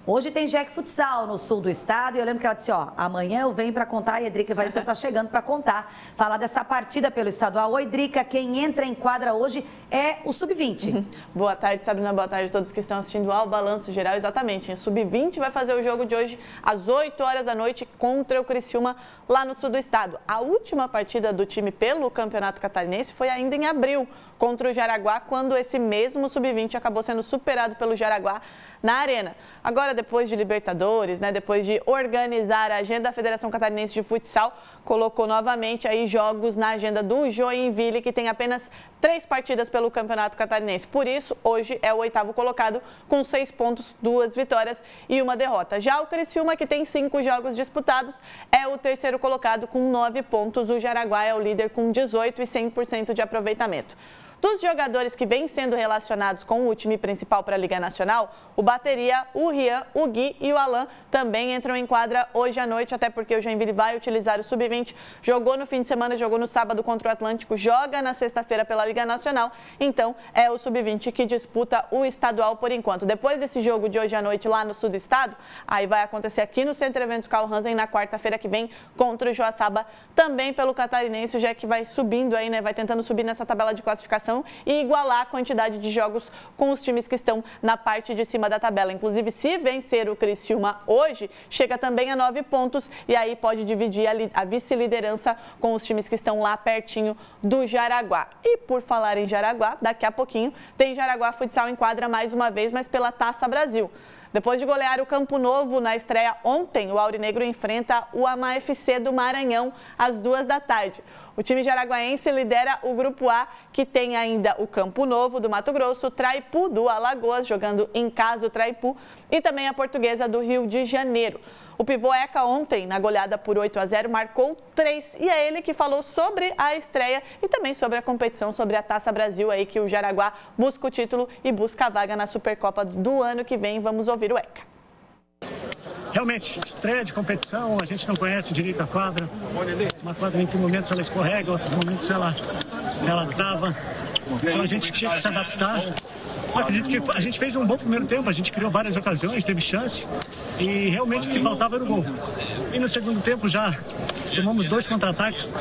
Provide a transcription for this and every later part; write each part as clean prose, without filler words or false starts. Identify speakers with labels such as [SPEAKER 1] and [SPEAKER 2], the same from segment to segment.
[SPEAKER 1] Hoje tem Jack Futsal no sul do estado e eu lembro que ela disse, ó, amanhã eu venho para contar e a Drica vai estar chegando para contar, falar dessa partida pelo estadual. Oi, Drica, quem entra em quadra hoje é o Sub-20.
[SPEAKER 2] Boa tarde, Sabrina, boa tarde a todos que estão assistindo ao Balanço Geral. Exatamente, o Sub-20 vai fazer o jogo de hoje às 8 horas da noite contra o Criciúma lá no sul do estado. A última partida do time pelo Campeonato Catarinense foi ainda em abril, contra o Jaraguá, quando esse mesmo Sub-20 acabou sendo superado pelo Jaraguá na Arena. Agora, depois de Libertadores, depois de organizar a agenda da Federação Catarinense de Futsal, colocou novamente aí jogos na agenda do Joinville, que tem apenas 3 partidas pelo Campeonato Catarinense. Por isso, hoje é o 8º colocado com 6 pontos, 2 vitórias e 1 derrota. Já o Criciúma, que tem 5 jogos disputados, é o 3º colocado com 9 pontos. O Jaraguá é o líder com 18 e 100% de aproveitamento. Dos jogadores que vêm sendo relacionados com o time principal para a Liga Nacional, o bateria, o Rian, o Gui e o Alan também entram em quadra hoje à noite, até porque o Joinville vai utilizar o Sub-20, jogou no fim de semana, jogou no sábado contra o Atlântico, joga na sexta-feira pela Liga Nacional, então é o Sub-20 que disputa o estadual por enquanto. Depois desse jogo de hoje à noite lá no sul do estado, aí vai acontecer aqui no Centro Eventos Carl Hansen na quarta-feira que vem contra o Joaçaba, também pelo Catarinense, já que vai subindo aí, vai tentando subir nessa tabela de classificação e igualar a quantidade de jogos com os times que estão na parte de cima da tabela. Inclusive, se vencer o Criciúma hoje, chega também a 9 pontos e aí pode dividir a vice-liderança com os times que estão lá pertinho do Jaraguá. E por falar em Jaraguá, daqui a pouquinho tem Jaraguá Futsal em quadra mais uma vez, mas pela Taça Brasil. Depois de golear o Campo Novo na estreia ontem, o Aurinegro enfrenta o AMA-FC do Maranhão às 2 da tarde. O time jaraguaense lidera o Grupo A, que tem ainda o Campo Novo do Mato Grosso, o Traipu do Alagoas, jogando em casa o Traipu, e também a Portuguesa do Rio de Janeiro. O pivô Eca ontem, na goleada por 8-0, marcou 3 e é ele que falou sobre a estreia e também sobre a competição, sobre a Taça Brasil, aí que o Jaraguá busca o título e busca a vaga na Supercopa do ano que vem. Vamos ouvir o Eca.
[SPEAKER 3] Realmente, estreia de competição, a gente não conhece direito a quadra. Uma quadra em que momentos ela escorrega, outros momentos ela trava. Então a gente tinha que se adaptar. Eu acredito que a gente fez um bom primeiro tempo, a gente criou várias ocasiões, teve chance e realmente o que faltava era o gol. E no segundo tempo já tomamos 2 contra-ataques,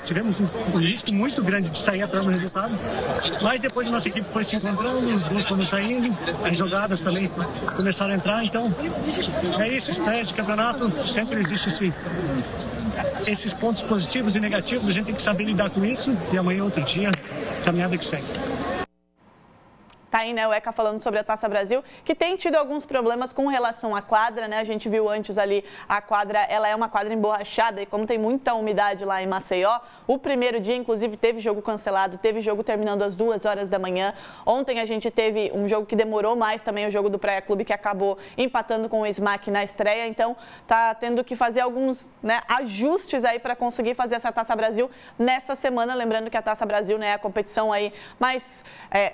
[SPEAKER 3] tivemos um risco muito grande de sair atrás do resultado, mas depois a nossa equipe foi se encontrando, os gols foram saindo, as jogadas também começaram a entrar, então é isso, estreia de campeonato, sempre existe esses pontos positivos e negativos, a gente tem que saber lidar com isso e amanhã outro dia, caminhada que segue.
[SPEAKER 2] Tá aí, o Eca falando sobre a Taça Brasil, que tem tido alguns problemas com relação à quadra, A gente viu antes ali, a quadra, ela é uma quadra emborrachada e como tem muita umidade lá em Maceió, o primeiro dia, inclusive, teve jogo cancelado, teve jogo terminando às 2 horas da manhã. Ontem a gente teve um jogo que demorou mais também, o jogo do Praia Clube, que acabou empatando com o SMAC na estreia, então tá tendo que fazer alguns ajustes aí para conseguir fazer essa Taça Brasil nessa semana, lembrando que a Taça Brasil é a competição aí mais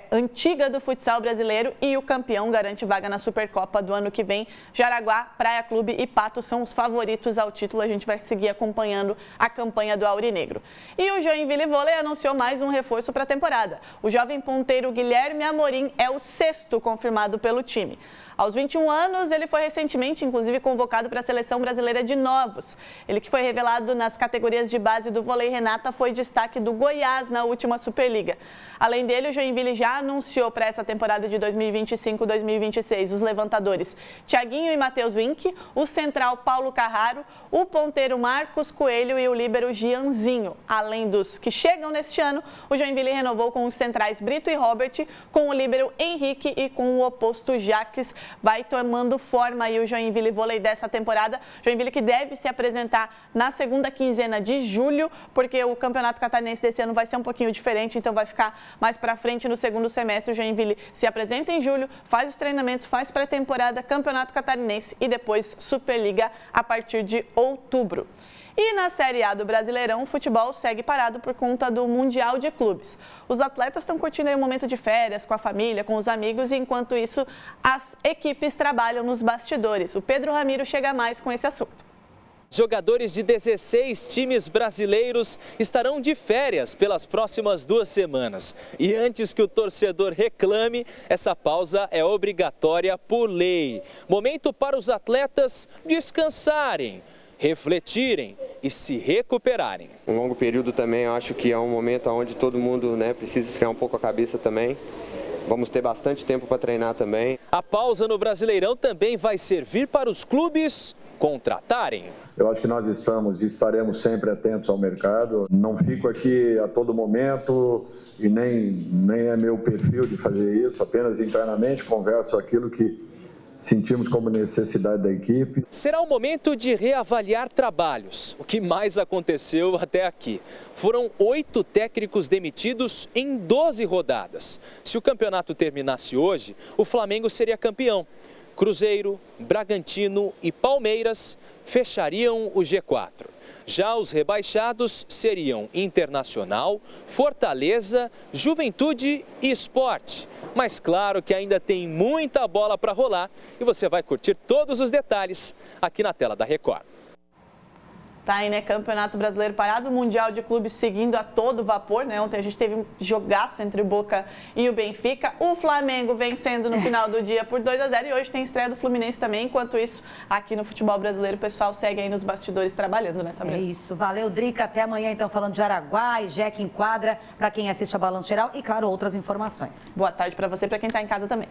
[SPEAKER 2] antiga do futsal brasileiro e o campeão garante vaga na Supercopa do ano que vem. Jaraguá, Praia Clube e Pato são os favoritos ao título. A gente vai seguir acompanhando a campanha do Aurinegro. E o Joinville Vôlei anunciou mais um reforço para a temporada. O jovem ponteiro Guilherme Amorim é o 6º confirmado pelo time. Aos 21 anos, ele foi recentemente, inclusive, convocado para a Seleção Brasileira de Novos. Ele que foi revelado nas categorias de base do vôlei Renata foi destaque do Goiás na última Superliga. Além dele, o Joinville já anunciou para essa temporada de 2025-2026 os levantadores Thiaguinho e Matheus Wink, o central Paulo Carraro, o ponteiro Marcos Coelho e o líbero Gianzinho. Além dos que chegam neste ano, o Joinville renovou com os centrais Brito e Robert, com o líbero Henrique e com o oposto Jaques. Vai tomando forma aí o Joinville Vôlei dessa temporada. Joinville que deve se apresentar na segunda quinzena de julho, porque o Campeonato Catarinense desse ano vai ser um pouquinho diferente, então vai ficar mais para frente no segundo semestre. O Joinville se apresenta em julho, faz os treinamentos, faz pré-temporada, Campeonato Catarinense e depois Superliga a partir de outubro. E na Série A do Brasileirão, o futebol segue parado por conta do Mundial de Clubes. Os atletas estão curtindo aí um momento de férias com a família, com os amigos, e enquanto isso, as equipes trabalham nos bastidores. O Pedro Ramiro chega mais com esse assunto.
[SPEAKER 4] Jogadores de 16 times brasileiros estarão de férias pelas próximas 2 semanas. E antes que o torcedor reclame, essa pausa é obrigatória por lei. Momento para os atletas descansarem, refletirem e se recuperarem.
[SPEAKER 5] Um longo período também, eu acho que é um momento onde todo mundo, precisa esfriar um pouco a cabeça também. Vamos ter bastante tempo para treinar também.
[SPEAKER 4] A pausa no Brasileirão também vai servir para os clubes contratarem.
[SPEAKER 6] Eu acho que nós estamos e estaremos sempre atentos ao mercado. Não fico aqui a todo momento e nem é meu perfil de fazer isso, apenas internamente converso aquilo que sentimos como necessidade da equipe.
[SPEAKER 4] Será o momento de reavaliar trabalhos, o que mais aconteceu até aqui. Foram 8 técnicos demitidos em 12 rodadas. Se o campeonato terminasse hoje, o Flamengo seria campeão. Cruzeiro, Bragantino e Palmeiras fechariam o G4. Já os rebaixados seriam Internacional, Fortaleza, Juventude e Sport. Mas claro que ainda tem muita bola para rolar e você vai curtir todos os detalhes aqui na tela da Record.
[SPEAKER 2] Tá aí, né? Campeonato Brasileiro parado, Mundial de Clubes seguindo a todo vapor, né? Ontem a gente teve um jogaço entre o Boca e o Benfica. O Flamengo vencendo no final do dia por 2-0 e hoje tem estreia do Fluminense também. Enquanto isso, aqui no futebol brasileiro, o pessoal segue aí nos bastidores trabalhando nessa mesa.
[SPEAKER 1] É isso. Valeu, Drica. Até amanhã, então, falando de Araguá e Jack em quadra, para quem assiste a Balanço Geral e, claro, outras informações.
[SPEAKER 2] Boa tarde para você, para quem está em casa também.